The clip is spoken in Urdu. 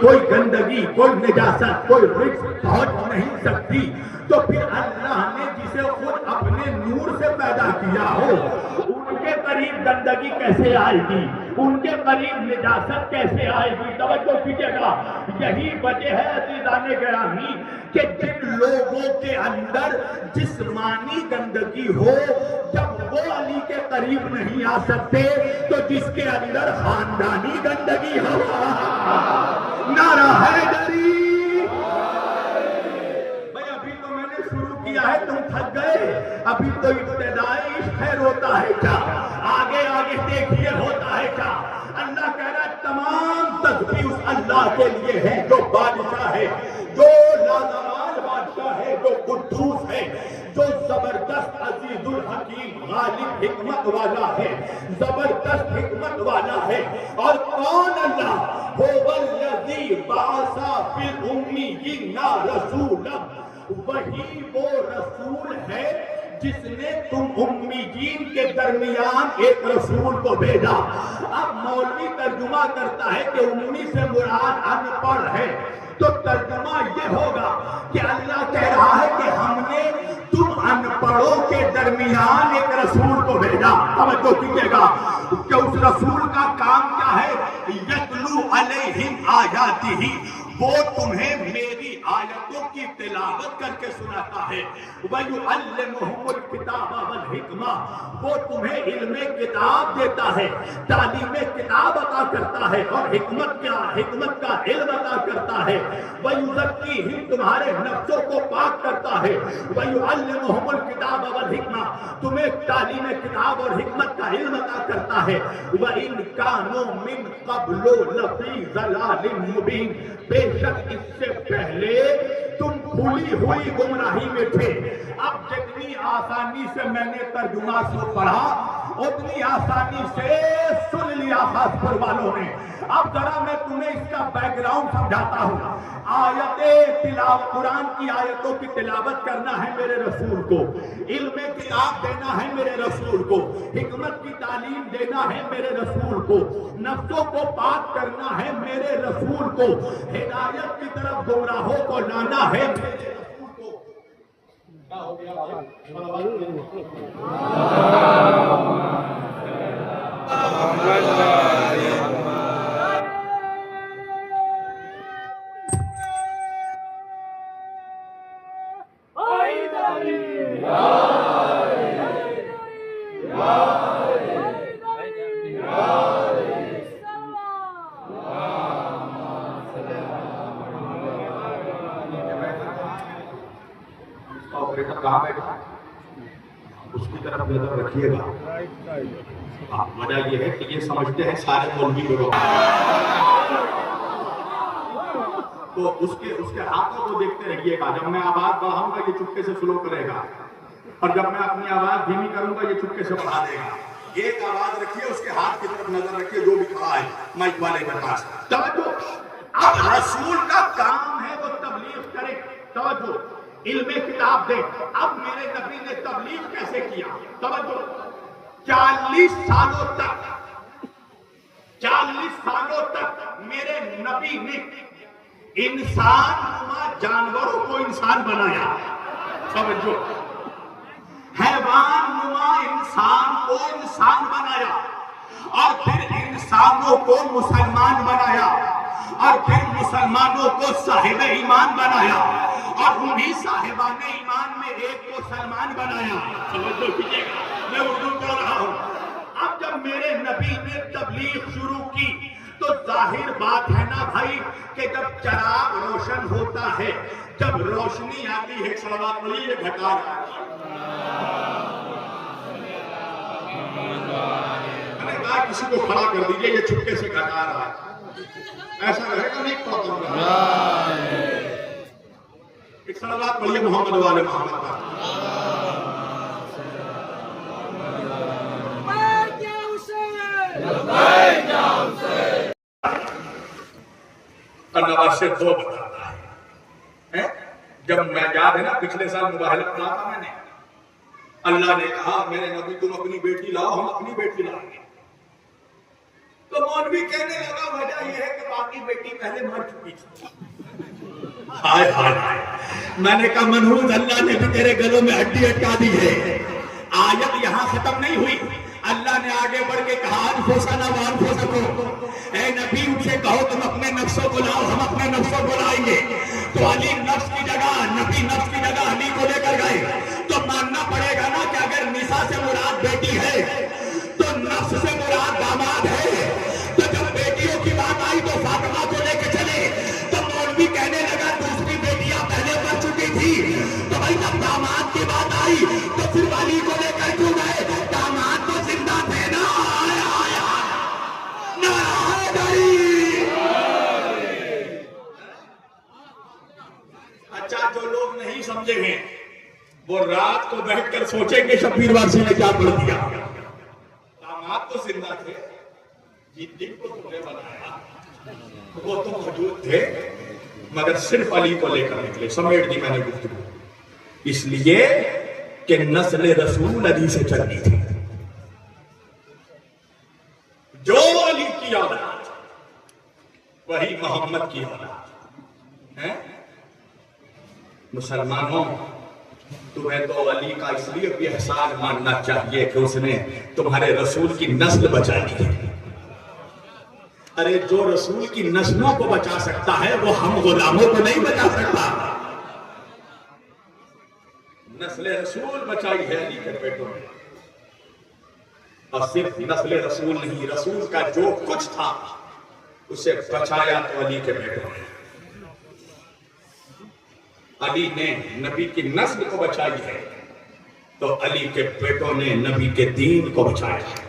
کوئی گندگی، کوئی نجاست، کوئی رجس پہنچ نہیں سکتی، تو پھر اللہ نے جسے خود اپنے نور سے پیدا کیا ہو ان کے قریب گندگی کیسے آئے گی، ان کے قریب نجاست کیسے آئے گی؟ توجہ کیجیے گا، یہی وجہ ہے عزیزان گرامی کہ جن لوگوں کے اندر جسمانی گندگی ہو جب وہ علی کے قریب نہیں آ سکتے تو جس کے اندر خاندانی گندگی ہو، نعرہ حیدری۔ بھئی ابھی تو میں نے شروع کیا ہے، تم تھک گئے، ابھی تو ابتدائی عشق خیر ہوتا ہے کیا؟ آگے آگے دیکھیے ہوتا ہے کیا؟ اللہ کہہ رہا ہے تمام تسبیح اس اللہ کے لیے ہے جو بادشاہ ہے، جو لازوال بادشاہ ہے، جو قدوس ہے، جو زبردست عزیز الحکیم غالب حکمت والا ہے، زبردست حکمت والا ہے۔ اور کون اللہ؟ هو الذی بعث فی الامیین رسولا، وہی وہ رسول ہے جس نے تم امیین کے درمیان ایک رسول کو بھیجا۔ اب مولوی ترجمہ کرتا ہے کہ امی سے مراد ان پڑھ ہے، تو ترجمہ یہ ہوگا کہ اللہ کہہ رہا ہے کہ ہم نے تم ان پڑھوں کے درمیان ایک رسول کو بھیجا۔ توجہ کیجیے گا کہ اس رسول کا کام کیا ہے؟ یتلو علیہم آیاتہ، وہ تمہیں میری آیتوں کی تلاوت کر کے سناتا ہے۔ وَيُعَلِّمُهُمُ الْكِتَابَ وَالْحِکْمَةَ، وہ تمہیں علم کتاب دیتا ہے، تعلیم کتاب عطا کرتا ہے، اور حکمت کا علم عطا کرتا ہے۔ وَيُزَكِّيهِمْ، تمہارے نفسوں کو پاک کرتا ہے۔ وَيُعَلِّمُهُمُ الْكِتَابَ وَالْحِکْمَةَ، تمہیں تعلیم کتاب اور حکمت کا علم عطا کرتا ہے۔ وَإِنْ كَانُوا مِنْ قَبْلُ لَفِي ضَلَالٍ مُبِينٍ، بے شک اس سے پہلے تم کھلی ہوئی گمراہی میں تھے۔ اب جتنی آسانی سے میں نے ترجمہ سے پڑھا اتنی آسانی سے سن لیا خاص پر والوں نے۔ اب ذرا میں تمہیں اس کا بیک گراؤنڈ سمجھاتا ہوں۔ قرآن کی آیتوں کی تلاوت کرنا ہے میرے رسول کو، علم کتاب دینا ہے میرے رسول کو، حکمت کی تعلیم دینا ہے میرے رسول کو، نفسوں کو پاک کرنا ہے میرے رسول کو، ہدایت کی طرف گمراہوں کو لانا ہے میرے رسول کو۔ کیا ہو گیا کہاں بیٹھا اس کی طرف نظر رکھیے گا۔ وجہ یہ ہے کہ یہ سمجھتے ہیں سارے مولوی لوگ، تو اس کے ہاتھوں کو دیکھتے رہیے گا۔ جب میں آواز بڑھاؤں گا یہ چپکے سے سلو کرے گا، اور جب میں اپنی آواز دھیمی کروں گا یہ چپکے سے بڑھا دے گا۔ ایک آواز رکھیے، اس کے ہاتھ کی طرف نظر رکھیے، جو بھی کھڑا ہے مائک والے کے پاس۔ توجہ، اب رسول کا کام ہے وہ تبلیغ کرے۔ توجہ، علم کتاب دے۔ اب میرے نبی نے تبلیغ کیسے کیا؟ توجہ، 40 سالوں تک میرے نبی نے انسان نما جانوروں کو انسان بنایا۔ توجہ، حیوان نما انسان کو انسان بنایا، اور پھر انسانوں کو مسلمان بنایا، اور پھر مسلمانوں کو صاحب ایمان بنایا، اور انہی صاحبان ایمان میں ایک کو سلمان بنایا۔ توجہ کیجیے گا، میں اردو کر رہا ہوں۔ اب جب میرے نبی نے تبلیغ شروع کی تو ظاہر بات ہے نا بھائی کہ جب چراغ روشن ہوتا ہے، جب روشنی آتی ہے، صلوات پڑھیے، یہ گھٹا رہا ہے۔ میں نے کہا کسی کو کھڑا کر دیجئے، یہ چھپکے سے گھٹا رہا ہے، ایسا رہے گا نہیں پڑھتا ہوں۔ ایک صلوات پڑھیے محمد والے محمد کا۔ اللہ سے دو بتاتا ہے۔ جب میں یاد ہے نا پچھلے سال مباہلہ پڑھا تھا میں نے، اللہ نے کہا میرے نبی تم اپنی بیٹی لاؤ، ہم اپنی بیٹی لائیں گے۔ تو تو مولوی کہنے لگا وجہ یہ ہے کہ باقی بیٹی پہلے مر چکی تھی. ہائے ہائے ہائے. میں نے کہا منحوس اللہ نے بھی تیرے گلوں میں ہڈی اٹکا دی ہے. آیت یہاں ختم نہیں ہوئی. اللہ نے آگے بڑھ کے کہا انفسنا وانفسکم، اے نبی ان سے کہو تم اپنے نفسوں کو لاؤ، ہم اپنے نفسوں کو لائیں گے. تو علی نفس کی جگہ، نبی نفس کی جگہ علی کو لے کر گئے. تو ماننا پڑے گا نا کہ اگر نساء سے مراد بیٹی ہے تو نفس سے مراد داماد ہے. تو جب بیٹیوں کی بات آئی تو فاطمہ کو لے کے چلے. تو مولوی کہنے لگا دوسری بیٹیاں پہلے مر چکی تھی. تو بھائی جب داماد کی بات آئی تو پھر علی کو لے کر کیوں گئے؟ داماد تو زندہ تھے نا. اچھا جو لوگ نہیں سمجھے ہیں وہ رات کو بیٹھ کر سوچیں کہ شبیر وارسی نے کیا پڑھ دیا. داماد تو زندہ تھے، جن دن کو تم نے بنایا وہ تو موجود تھے، مگر صرف علی کو لے کر نکلے. سمیٹ دی میں نے گفتگو اس لیے کہ نسل رسول علی سے چلنی تھی. جو علی کی اولاد وہی محمد کی اولاد ہے. مسلمانوں تمہیں تو علی کا اس لیے بھی احسان ماننا چاہیے کہ اس نے تمہارے رسول کی نسل بچائی ہے. ارے جو رسول کی نسلوں کو بچا سکتا ہے وہ ہم غلاموں کو نہیں بچا سکتا. نسل رسول بچائی ہے علی کے بیٹوں نے. اور صرف نسل رسول نہیں، رسول کا جو کچھ تھا اسے بچایا تو علی کے بیٹوں نے. علی نے نبی کی نسل کو بچائی ہے تو علی کے بیٹوں نے نبی کے دین کو بچایا ہے.